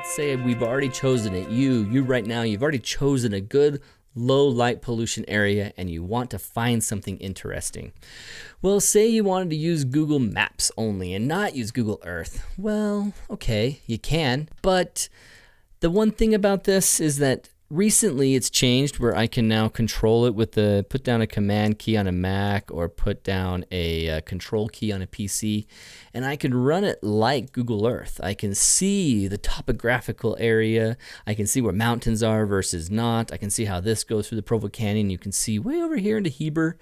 Let's say we've already chosen it. You right now, you've already chosen a good low light pollution area and you want to find something interesting. Well, say you wanted to use Google Maps only and not use Google Earth. Well, okay, you can, but the one thing about this is that recently it's changed where I can now control it with the put down a command key on a Mac or put down a control key on a PC, and I can run it like Google Earth. I can see the topographical area. I can see where mountains are versus not. I can see how this goes through the Provo Canyon. You can see way over here into Heber.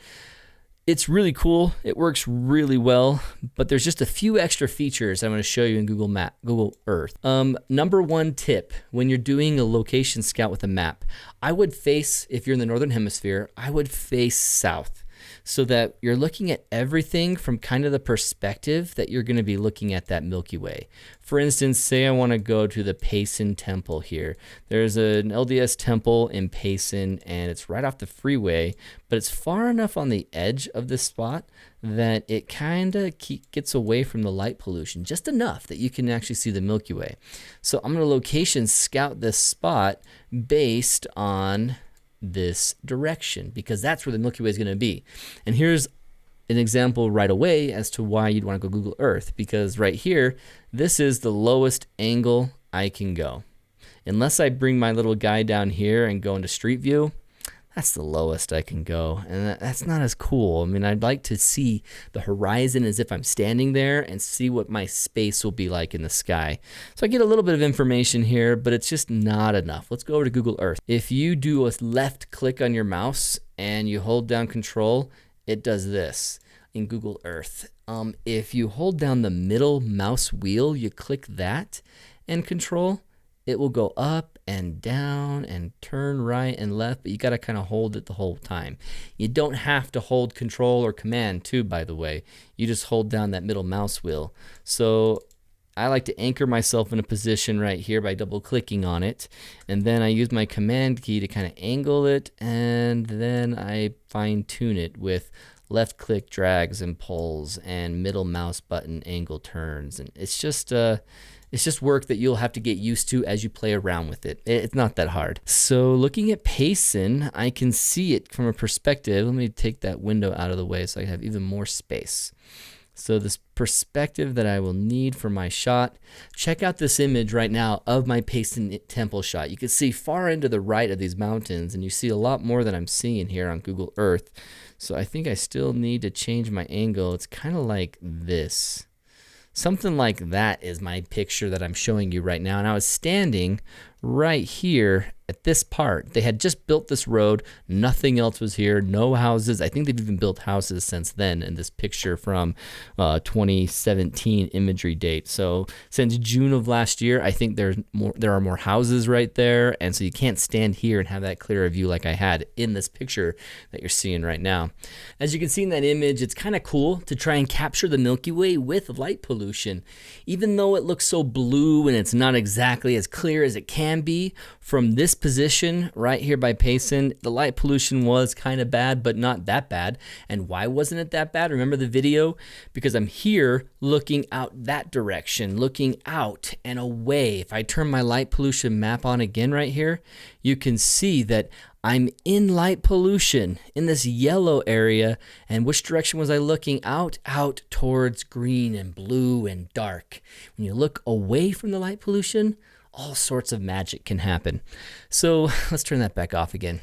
It's really cool. It works really well, but there's just a few extra features I'm going to show you in Google Earth. Number one tip, when you're doing a location scout with a map, I would face, if you're in the Northern Hemisphere, I would face south so that you're looking at everything from kind of the perspective that you're going to be looking at that Milky Way. For instance, say I want to go to the Payson Temple here. There's an LDS temple in Payson and it's right off the freeway, but it's far enough on the edge of this spot that it kind of gets away from the light pollution, just enough that you can actually see the Milky Way. So I'm going to location scout this spot based on this direction because that's where the Milky Way is going to be. And here's an example right away as to why you'd want to go Google Earth, because right here, this is the lowest angle I can go. Unless I bring my little guy down here and go into Street View, that's the lowest I can go, and that's not as cool. I mean, I'd like to see the horizon as if I'm standing there and see what my space will be like in the sky. So I get a little bit of information here, but it's just not enough. Let's go over to Google Earth. If you do a left click on your mouse and you hold down Control, it does this in Google Earth. If you hold down the middle mouse wheel, you click that and Control, it will go up and down and turn right and left, but you got to kind of hold it the whole time. You don't have to hold Control or Command too, by the way. You just hold down that middle mouse wheel. So I like to anchor myself in a position right here by double clicking on it, and then I use my Command key to kind of angle it, and then I fine tune it with left click drags and pulls and middle mouse button angle turns, and it's just work that you'll have to get used to as you play around with it. It's not that hard. So looking at Payson, I can see it from a perspective. Let me take that window out of the way so I have even more space. So this perspective that I will need for my shot, check out this image right now of my Payson Temple shot. You can see far into the right of these mountains, and you see a lot more than I'm seeing here on Google Earth. So I think I still need to change my angle. It's kind of like this. Something like that is my picture that I'm showing you right now. And I was standing right here at this part. They had just built this road. Nothing else was here. No houses. I think they've even built houses since then in this picture from 2017 imagery date. So since June of last year, I think there are more houses right there. And so you can't stand here and have that clearer view like I had in this picture that you're seeing right now. As you can see in that image, it's kind of cool to try and capture the Milky Way with light pollution. Even though it looks so blue and it's not exactly as clear as it can be, from this position right here by Payson, the light pollution was kind of bad, but not that bad. And why wasn't it that bad? Remember the video? Because I'm here looking out that direction, looking out and away. If I turn my light pollution map on again right here, you can see that I'm in light pollution in this yellow area. And which direction was I looking out? Out towards green and blue and dark. When you look away from the light pollution, all sorts of magic can happen. So let's turn that back off again.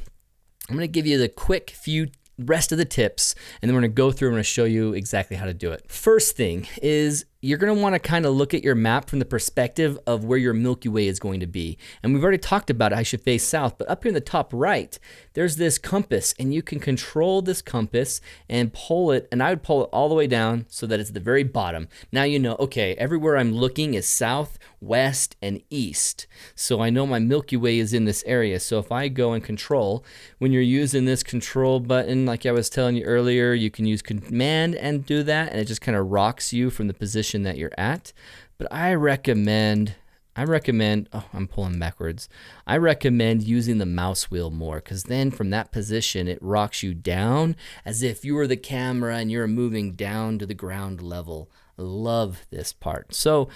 I'm going to give you the quick few rest of the tips, and then we're going to go through and I'm going to show you exactly how to do it. First thing is you're going to want to kind of look at your map from the perspective of where your Milky Way is going to be. And we've already talked about it, I should face south, but up here in the top right, there's this compass, and you can control this compass and pull it, and I would pull it all the way down so that it's at the very bottom. Now you know, okay, everywhere I'm looking is south, west, and east. So I know my Milky Way is in this area. So if I go and control, when you're using this control button, like I was telling you earlier, you can use Command and do that, and it just kind of rocks you from the position that you're at. But I recommend, oh, I'm pulling backwards. I recommend using the mouse wheel more, because then from that position, it rocks you down as if you were the camera and you're moving down to the ground level. Love this part. So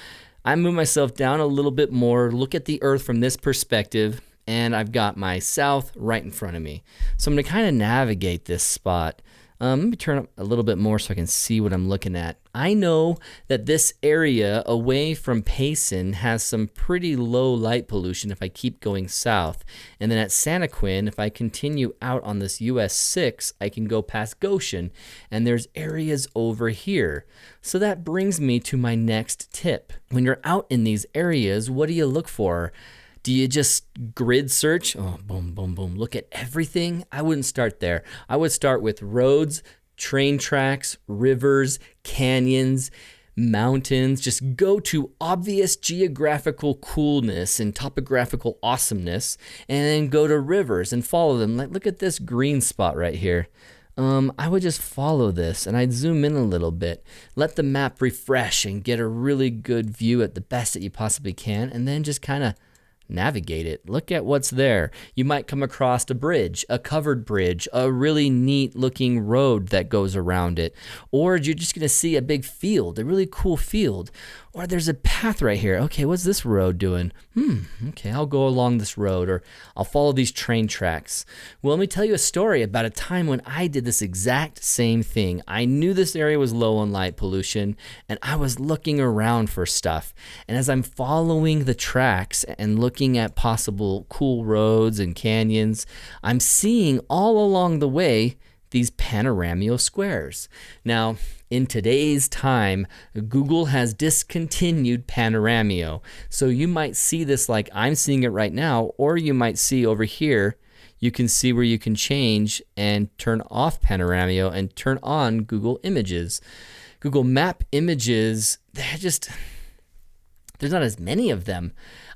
I move myself down a little bit more, look at the Earth from this perspective, and I've got my south right in front of me. So I'm going to kind of navigate this spot. Let me turn up a little bit more so I can see what I'm looking at. I know that this area away from Payson has some pretty low light pollution if I keep going south. And then at Santaquin, if I continue out on this US 6, I can go past Goshen, and there's areas over here. So that brings me to my next tip. When you're out in these areas, what do you look for? Do you just grid search? Oh, boom, boom, boom. Look at everything? I wouldn't start there. I would start with roads, train tracks, rivers, canyons, mountains. Just go to obvious geographical coolness and topographical awesomeness, and then go to rivers and follow them. Like, look at this green spot right here. I would just follow this, and I'd zoom in a little bit, let the map refresh and get a really good view at the best that you possibly can, and then just kind of navigate it. Look at what's there. You might come across a bridge, a covered bridge, a really neat looking road that goes around it. Or you're just going to see a big field, a really cool field. Or there's a path right here. Okay, what's this road doing? Okay, I'll go along this road, or I'll follow these train tracks. Well, let me tell you a story about a time when I did this exact same thing. I knew this area was low on light pollution, and I was looking around for stuff. And as I'm following the tracks and looking at possible cool roads and canyons, I'm seeing all along the way these panoramio squares. Now, in today's time, Google has discontinued panoramio. So you might see this like I'm seeing it right now, or you might see over here, you can see where you can change and turn off panoramio and turn on Google Images. Google Map Images, there's not as many of them.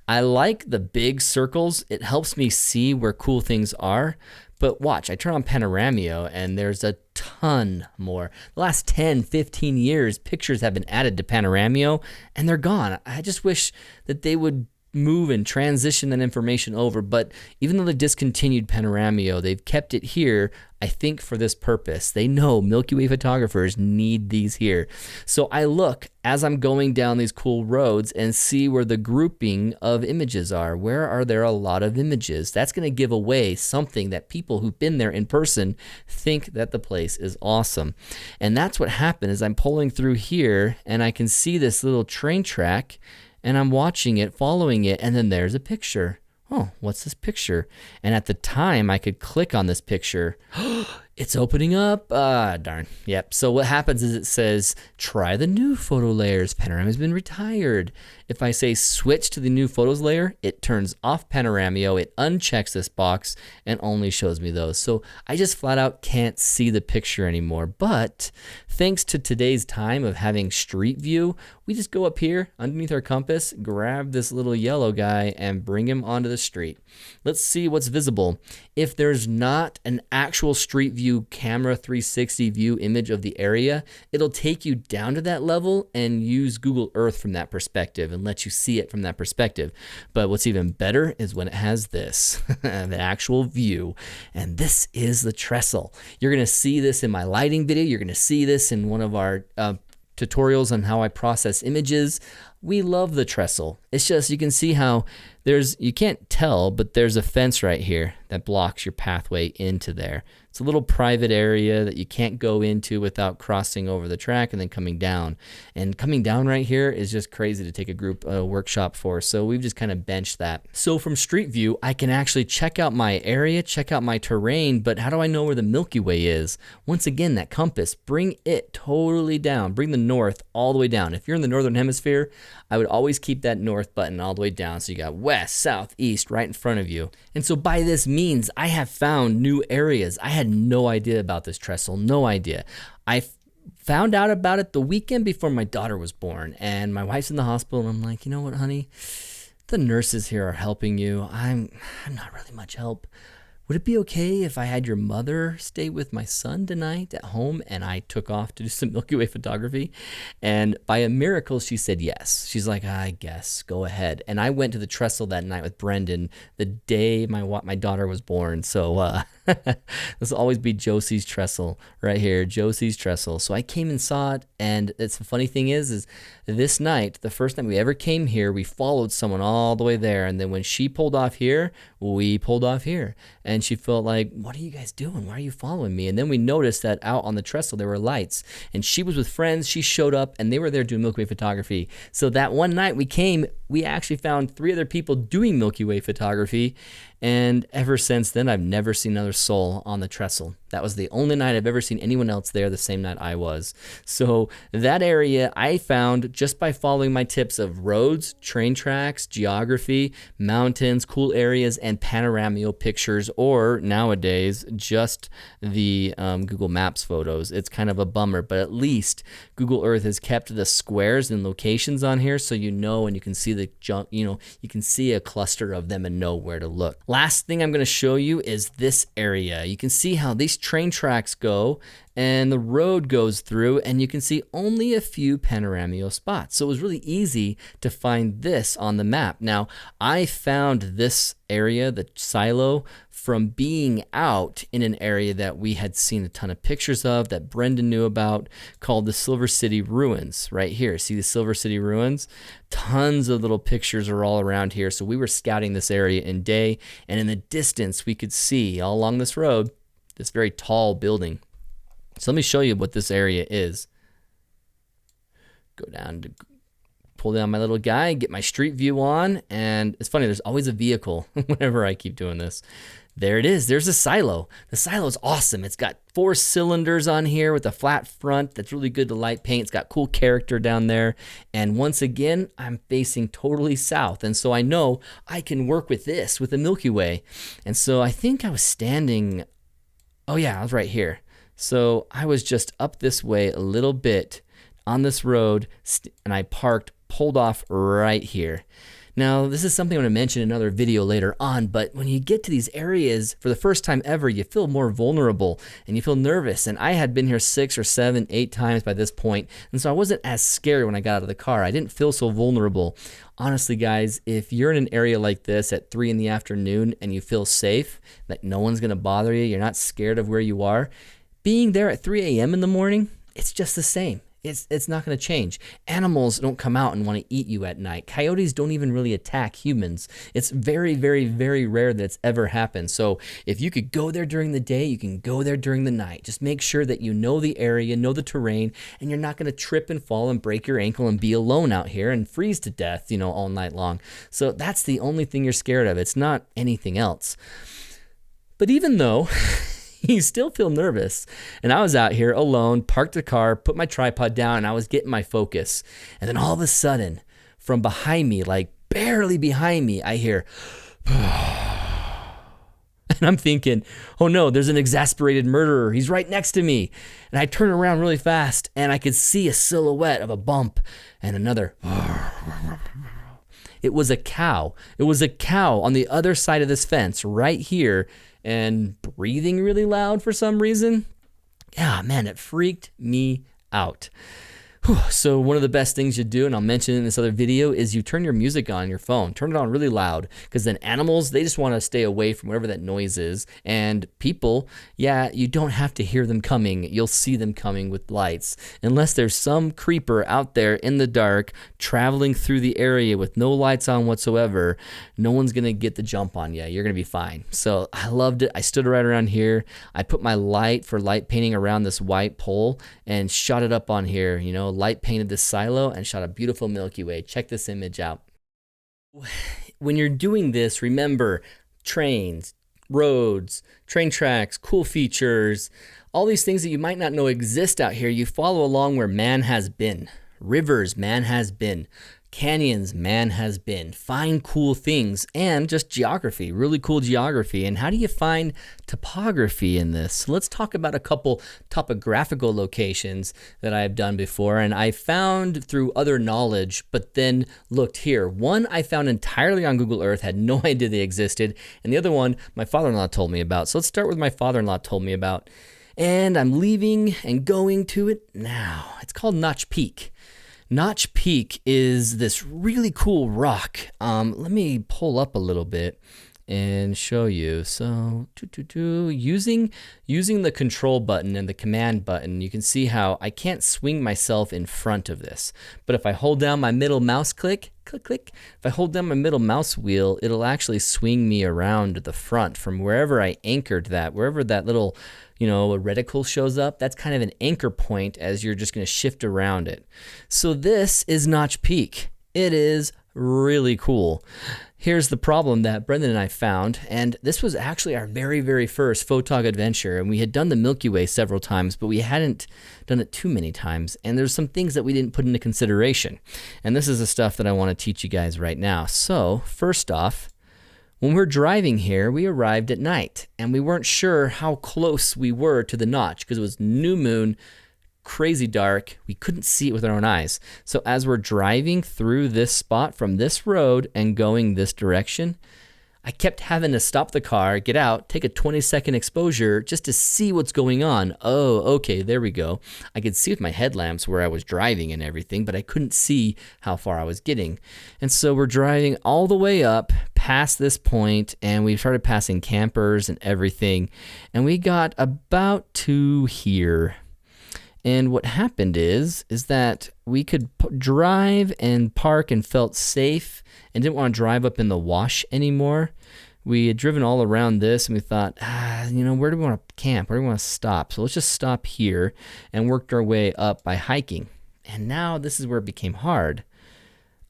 I like the big circles. It helps me see where cool things are. But watch, I turn on Panoramio and there's a ton more. The last 10, 15 years, pictures have been added to Panoramio and they're gone. I just wish that they would move and transition that information over. But even though they discontinued Panoramio, they've kept it here, I think, for this purpose. They know Milky Way photographers need these here. So I look as I'm going down these cool roads and see where the grouping of images are. Where are there a lot of images? That's going to give away something that people who've been there in person think that the place is awesome. And that's what happened as I'm pulling through here and I can see this little train track and I'm watching it, following it, and then there's a picture. Oh, what's this picture? And at the time, I could click on this picture. It's opening up. Darn. Yep. So what happens is it says, try the new photo layers. Panorama has been retired. If I say switch to the new photos layer, it turns off Panoramio. It unchecks this box and only shows me those. So I just flat out can't see the picture anymore. But thanks to today's time of having street view, we just go up here underneath our compass, grab this little yellow guy and bring him onto the street. Let's see what's visible. If there's not an actual street view camera 360 view image of the area, it'll take you down to that level and use Google Earth from that perspective and let you see it from that perspective. But what's even better is when it has this, the actual view. And this is the trestle. You're going to see this in my lighting video. You're going to see this in one of our tutorials on how I process images. We love the trestle. It's just, you can see how you can't tell, but there's a fence right here that blocks your pathway into there. It's a little private area that you can't go into without crossing over the track and then coming down. And coming down right here is just crazy to take a group workshop for. So we've just kind of benched that. So from Street View, I can actually check out my area, check out my terrain, but how do I know where the Milky Way is? Once again, that compass, bring it totally down. Bring the north all the way down. If you're in the northern hemisphere, I would always keep that north button all the way down. So you got west, south, east right in front of you. And so by this means, I have found new areas. I had no idea about this trestle, no idea. I found out about it the weekend before my daughter was born, and my wife's in the hospital, and I'm like, you know what, honey? The nurses here are helping you. I'm not really much help. would it be okay if I had your mother stay with my son tonight at home? And I took off to do some Milky Way photography. And by a miracle, she said yes. She's like, I guess, go ahead. And I went to the trestle that night with Brendan the day my daughter was born. So this will always be Josie's trestle right here, Josie's trestle. So I came and saw it. And it's the funny thing is this night, the first night we ever came here, we followed someone all the way there. And then when she pulled off here, we pulled off here. And she felt like, what are you guys doing? Why are you following me? And then we noticed that out on the trestle, there were lights. And she was with friends. She showed up, and they were there doing Milky Way photography. So that one night we came, we actually found 3 other people doing Milky Way photography. And ever since then, I've never seen another soul on the trestle. That was the only night I've ever seen anyone else there the same night I was. So that area I found just by following my tips of roads, train tracks, geography, mountains, cool areas, and panorama pictures, or nowadays, just the Google Maps photos. It's kind of a bummer, but at least Google Earth has kept the squares and locations on here so you know and you can see you can see a cluster of them and know where to look. Last thing I'm going to show you is this area. You can see how these train tracks go and the road goes through, and you can see only a few panorama spots. So it was really easy to find this on the map. Now, I found this area, the silo, from being out in an area that we had seen a ton of pictures of, that Brendan knew about, called the Silver City Ruins right here. See the Silver City Ruins? Tons of little pictures are all around here. So we were scouting this area in day, and in the distance we could see all along this road this very tall building. So let me show you what this area is. Go down to pull down my little guy, get my street view on, and it's funny, there's always a vehicle whenever I keep doing this. There it is. There's a silo. The silo is awesome. It's got 4 cylinders on here with a flat front that's really good to light paint. It's got cool character down there. And once again, I'm facing totally south. And so I know I can work with this, with the Milky Way. And so I think I was standing, oh yeah, I was right here. So I was just up this way a little bit on this road, and I parked, pulled off right here. Now, this is something I'm going to mention in another video later on, but when you get to these areas for the first time ever, you feel more vulnerable and you feel nervous. And I had been here 6 or 7, 8 times by this point, and so I wasn't as scared when I got out of the car. I didn't feel so vulnerable. Honestly, guys, if you're in an area like this at 3 in the afternoon and you feel safe, that no one's going to bother you, you're not scared of where you are, being there at 3 a.m. in the morning, it's just the same. It's not going to change. Animals don't come out and want to eat you at night. Coyotes don't even really attack humans. It's very, very, very rare that it's ever happened. So if you could go there during the day, you can go there during the night. Just make sure that you know the area, know the terrain, and you're not going to trip and fall and break your ankle and be alone out here and freeze to death, all night long. So that's the only thing you're scared of. It's not anything else. But even though you still feel nervous, and I was out here alone, parked the car, put my tripod down, and I was getting my focus. And then all of a sudden, from behind me, like barely behind me, I hear, and I'm thinking, oh no, there's an exasperated murderer. He's right next to me. And I turn around really fast, and I could see a silhouette of a bump and another. It was a cow. It was a cow on the other side of this fence right here, and breathing really loud for some reason. Yeah, man, it freaked me out. So one of the best things you do, and I'll mention in this other video, is you turn your music on your phone. Turn it on really loud, because then animals, they just want to stay away from whatever that noise is. And people, yeah, you don't have to hear them coming. You'll see them coming with lights. Unless there's some creeper out there in the dark traveling through the area with no lights on whatsoever, no one's going to get the jump on you. You're going to be fine. So I loved it. I stood right around here. I put my light for light painting around this white pole and shot it up on here, light painted this silo and shot a beautiful Milky Way. Check this image out. When you're doing this, remember trains, roads, train tracks, cool features, all these things that you might not know exist out here. You follow along where man has been, Rivers, man has been. Canyons, man has been. Find cool things, and just geography, really cool geography. And how do you find topography in this? So let's talk about a couple topographical locations that I've done before, and I found through other knowledge, but then looked here. One I found entirely on Google Earth, had no idea they existed, and the other one my father-in-law told me about. So let's start with my father-in-law told me about, and I'm leaving and going to it now. It's called Notch Peak. Notch Peak is this really cool rock. Let me pull up a little bit and show you. So using the control button and the command button, you can see how I can't swing myself in front of this. But if I hold down my middle mouse click, if I hold down my middle mouse wheel, it'll actually swing me around to the front from wherever I anchored that, wherever that little, a reticle shows up. That's kind of an anchor point as you're just going to shift around it. So this is Notch Peak. It is really cool. Here's the problem that Brendan and I found, and this was actually our very, very first photog adventure, and we had done the Milky Way several times, but we hadn't done it too many times, and there's some things that we didn't put into consideration, and this is the stuff that I want to teach you guys right now. So first off, when we're driving here, we arrived at night, and we weren't sure how close we were to the notch because it was new moon, crazy dark. We couldn't see it with our own eyes. So as we're driving through this spot from this road and going this direction, I kept having to stop the car, get out, take a 20-second exposure just to see what's going on. Oh, okay, there we go. I could see with my headlamps where I was driving and everything, but I couldn't see how far I was getting. And so we're driving all the way up past this point, and we started passing campers and everything, and we got about to here. And what happened is that we could drive and park and felt safe and didn't want to drive up in the wash anymore. We had driven all around this and we thought, where do we want to camp? Where do we want to stop? So let's just stop here, and worked our way up by hiking. And now this is where it became hard.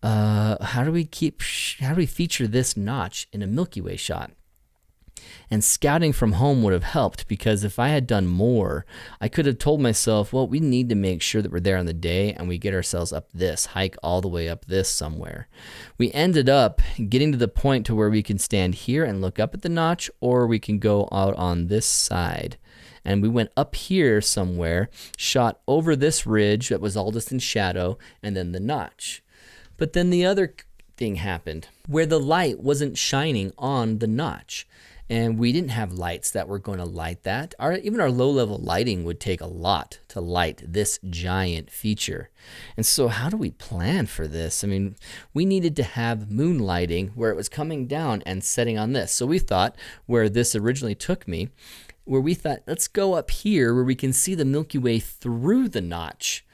How do we feature this notch in a Milky Way shot? And scouting from home would have helped, because if I had done more, I could have told myself, well, we need to make sure that we're there on the day and we get ourselves up this, hike all the way up this somewhere. We ended up getting to the point to where we can stand here and look up at the notch, or we can go out on this side. And we went up here somewhere, shot over this ridge that was all just in shadow, and then the notch. But then the other thing happened where the light wasn't shining on the notch. And we didn't have lights that were going to light that. Even our low-level lighting would take a lot to light this giant feature. And so how do we plan for this? I mean, we needed to have moonlighting where it was coming down and setting on this. So we thought, where this originally took me, where we thought, let's go up here where we can see the Milky Way through the notch.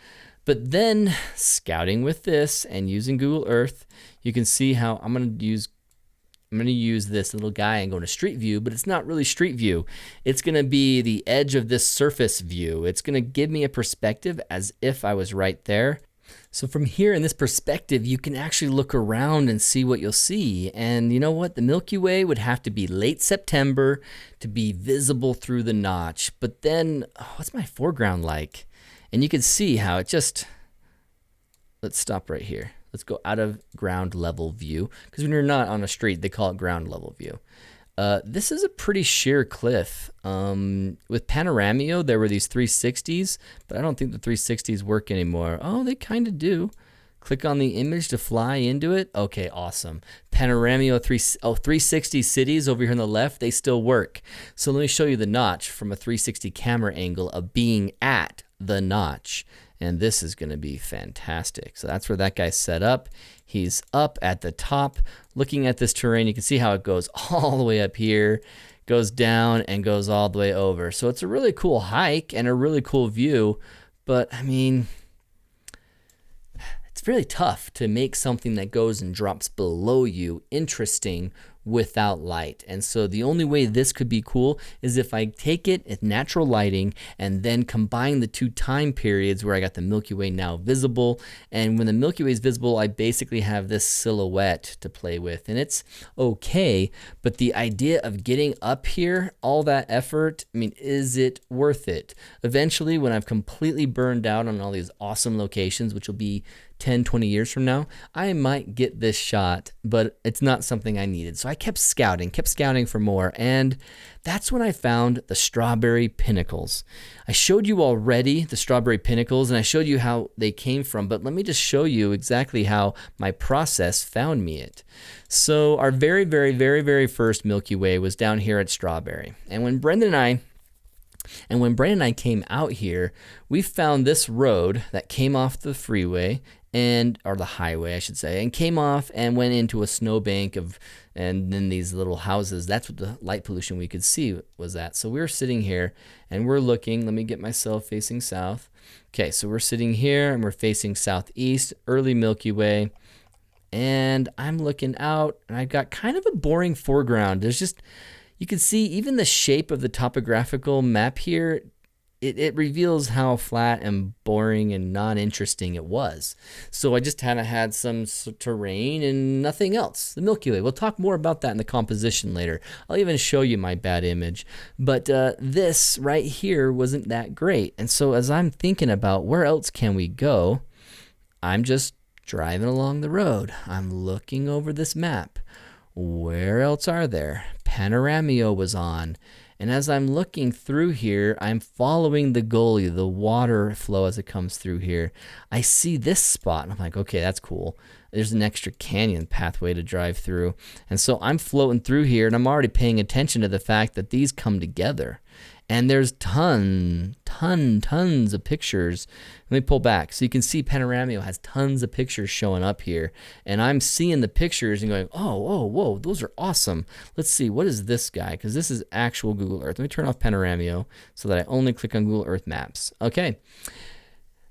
But then, scouting with this and using Google Earth, you can see how I'm going to use this little guy and go to street view, but it's not really street view. It's going to be the edge of this surface view. It's going to give me a perspective as if I was right there. So from here in this perspective, you can actually look around and see what you'll see. And you know what? The Milky Way would have to be late September to be visible through the notch. But then, what's my foreground like? And you can see how it just, let's stop right here. Let's go out of ground level view, because when you're not on a street, they call it ground level view. This is a pretty sheer cliff. With PANORAMA, there were these 360s, but I don't think the 360s work anymore. Oh, they kind of do. Click on the image to fly into it. Okay, awesome. PANORAMA 360 cities over here on the left, they still work. So let me show you the notch from a 360 camera angle of being at the notch. And this is going to be fantastic. So that's where that guy's set up. He's up at the top looking at this terrain. You can see how it goes all the way up here, goes down, and goes all the way over. So it's a really cool hike and a really cool view. But, I mean, it's really tough to make something that goes and drops below you interesting without light. And so the only way this could be cool is if I take it at natural lighting and then combine the two time periods where I got the Milky Way now visible. And when the Milky Way is visible, I basically have this silhouette to play with. And it's okay, but the idea of getting up here, all that effort, I mean, is it worth it? Eventually, when I've completely burned out on all these awesome locations, which will be 10, 20 years from now, I might get this shot, but it's not something I needed. So I kept scouting for more, and that's when I found the strawberry pinnacles. I showed you already the strawberry pinnacles, and I showed you how they came from, but let me just show you exactly how my process found me it. So our very first Milky Way was down here at Strawberry, and when Brandon and I came out here, we found this road that came off the freeway or the highway, I should say, and came off and went into a snowbank and then these little houses. That's what the light pollution we could see was at. So we were sitting here and we're looking. Let me get myself facing south. Okay, so we're sitting here and we're facing southeast, early Milky Way, and I'm looking out and I've got kind of a boring foreground. You can see even the shape of the topographical map here, it reveals how flat and boring and non-interesting it was. So I just kind of had some terrain and nothing else. The Milky Way. We'll talk more about that in the composition later. I'll even show you my bad image. But this right here wasn't that great. And so as I'm thinking about where else can we go, I'm just driving along the road. I'm looking over this map. Where else are there? PANORAMA was on. And as I'm looking through here, I'm following the gully, the water flow as it comes through here. I see this spot, and I'm like, okay, that's cool. There's an extra canyon pathway to drive through. And so I'm floating through here, and I'm already paying attention to the fact that these come together. And there's tons of pictures. Let me pull back. So you can see PANORAMA has tons of pictures showing up here. And I'm seeing the pictures and going, oh, whoa, those are awesome. Let's see, what is this guy? Because this is actual Google Earth. Let me turn off PANORAMA so that I only click on Google Earth Maps. Okay.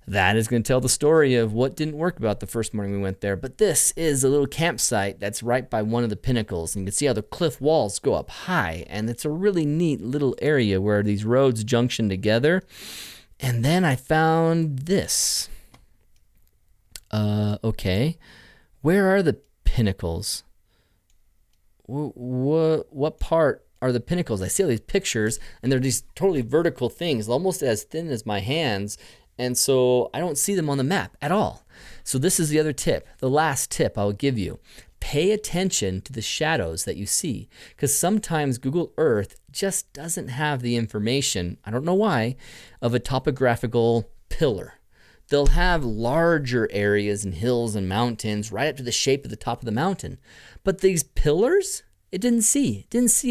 That is going to tell the story of what didn't work about the first morning we went there. But this is a little campsite that's right by one of the pinnacles. And you can see how the cliff walls go up high. And it's a really neat little area where these roads junction together. And then I found this. Okay. Where are the pinnacles? What part are the pinnacles? I see all these pictures, and they're these totally vertical things, almost as thin as my hands. And so I don't see them on the map at all. So this is the other tip, the last tip I'll give you. Pay attention to the shadows that you see, because sometimes Google Earth just doesn't have the information, I don't know why, of a topographical pillar. They'll have larger areas and hills and mountains right up to the shape of the top of the mountain. But these pillars, it didn't see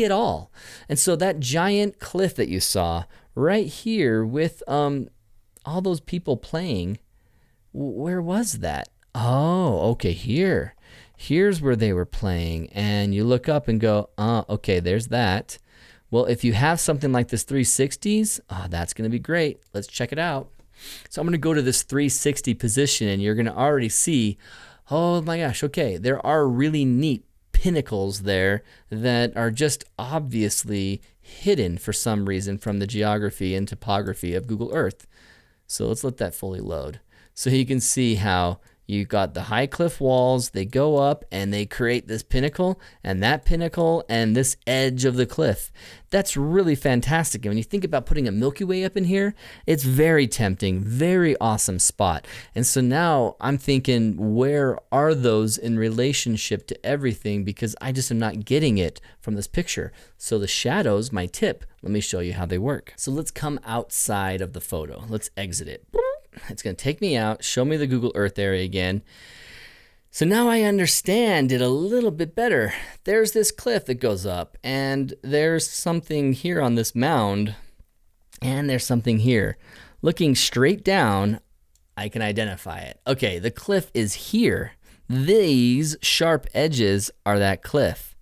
at all. And so that giant cliff that you saw right here with all those people playing, where was that? Oh, okay, here's where they were playing. And you look up and go, okay, there's that. Well, if you have something like this 360s, that's going to be great. Let's check it out. So I'm going to go to this 360 position, and you're going to already see, oh my gosh, okay, there are really neat pinnacles there that are just obviously hidden for some reason from the geography and topography of Google Earth. So let's let that fully load. So you can see how you've got the high cliff walls, they go up and they create this pinnacle and this edge of the cliff. That's really fantastic. And when you think about putting a Milky Way up in here, it's very tempting, very awesome spot. And so now I'm thinking, where are those in relationship to everything? Because I just am not getting it from this picture. So the shadows, my tip, let me show you how they work. So let's come outside of the photo. Let's exit it. It's going to take me out, show me the Google Earth area again. So now I understand it a little bit better. There's this cliff that goes up, and there's something here on this mound, and there's something here. Looking straight down, I can identify it. Okay, the cliff is here. These sharp edges are that cliff,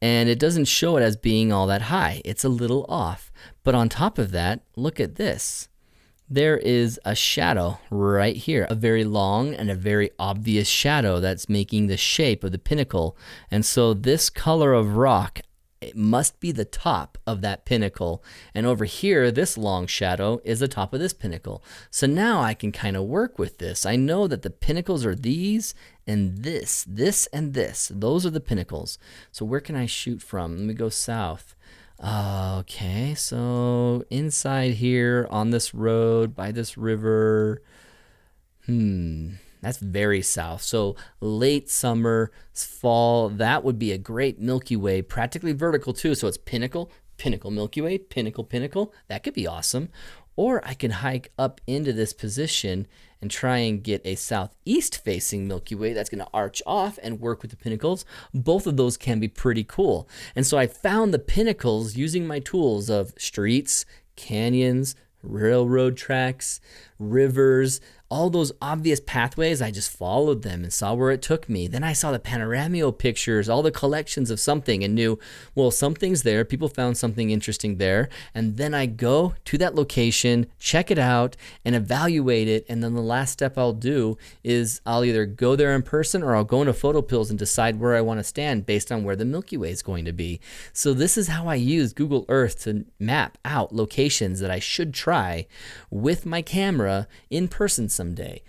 and it doesn't show it as being all that high. It's a little off. But on top of that, look at this. there is a shadow right here, a very long and a very obvious shadow that's making the shape of the pinnacle. And so this color of rock, it must be the top of that pinnacle. And over here, this long shadow is the top of this pinnacle. So now I can kind of work with this. I know that the pinnacles are these and this and this. Those are the pinnacles. So where can I shoot from? Let me go south. Okay, so inside here on this road by this river, that's very south. So late summer, fall, that would be a great Milky Way, practically vertical too. So it's pinnacle, pinnacle, Milky Way, pinnacle, pinnacle. That could be awesome. Or I can hike up into this position and try and get a southeast facing Milky Way that's going to arch off and work with the pinnacles. Both of those can be pretty cool. And so I found the pinnacles using my tools of streets, canyons, railroad tracks, rivers, all those obvious pathways. I just followed them and saw where it took me. Then I saw the panorama pictures, all the collections of something, and knew, well, something's there. People found something interesting there. And then I go to that location, check it out, and evaluate it. And then the last step I'll do is I'll either go there in person or I'll go into photo pills and decide where I want to stand based on where the Milky Way is going to be. So this is how I use Google Earth to map out locations that I should try with my camera in person someday.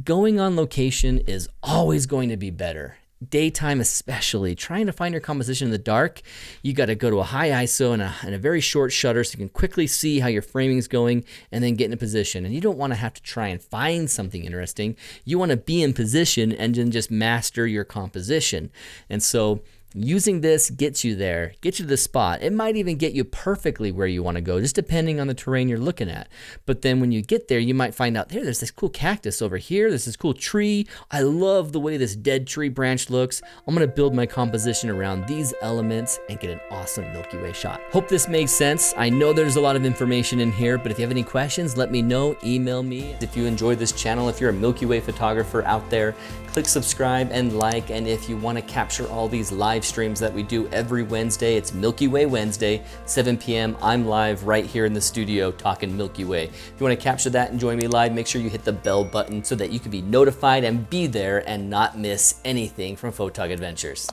Going on location is always going to be better. Daytime especially. Trying to find your composition in the dark, you got to go to a high ISO and a very short shutter so you can quickly see how your framing is going and then get in a position. And you don't want to have to try and find something interesting. You want to be in position and then just master your composition. And so using this gets you there, gets you to the spot. It might even get you perfectly where you want to go, just depending on the terrain you're looking at. But then when you get there, you might find out there's this cool cactus over here. There's this cool tree. I love the way this dead tree branch looks. I'm going to build my composition around these elements and get an awesome Milky Way shot. Hope this makes sense. I know there's a lot of information in here, but if you have any questions, let me know. Email me. If you enjoy this channel, if you're a Milky Way photographer out there, click subscribe and like. And if you want to capture all these live streams that we do every Wednesday, it's Milky Way Wednesday, 7 p.m. I'm live right here in the studio talking Milky Way. If you want to capture that and join me live, make sure you hit the bell button so that you can be notified and be there and not miss anything from Photog Adventures.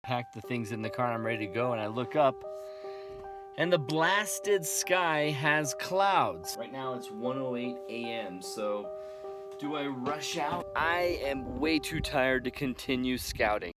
Pack the things in the car and I'm ready to go, and I look up and the blasted sky has clouds. Right now it's 1:08 a.m. so do I rush out? I am way too tired to continue scouting.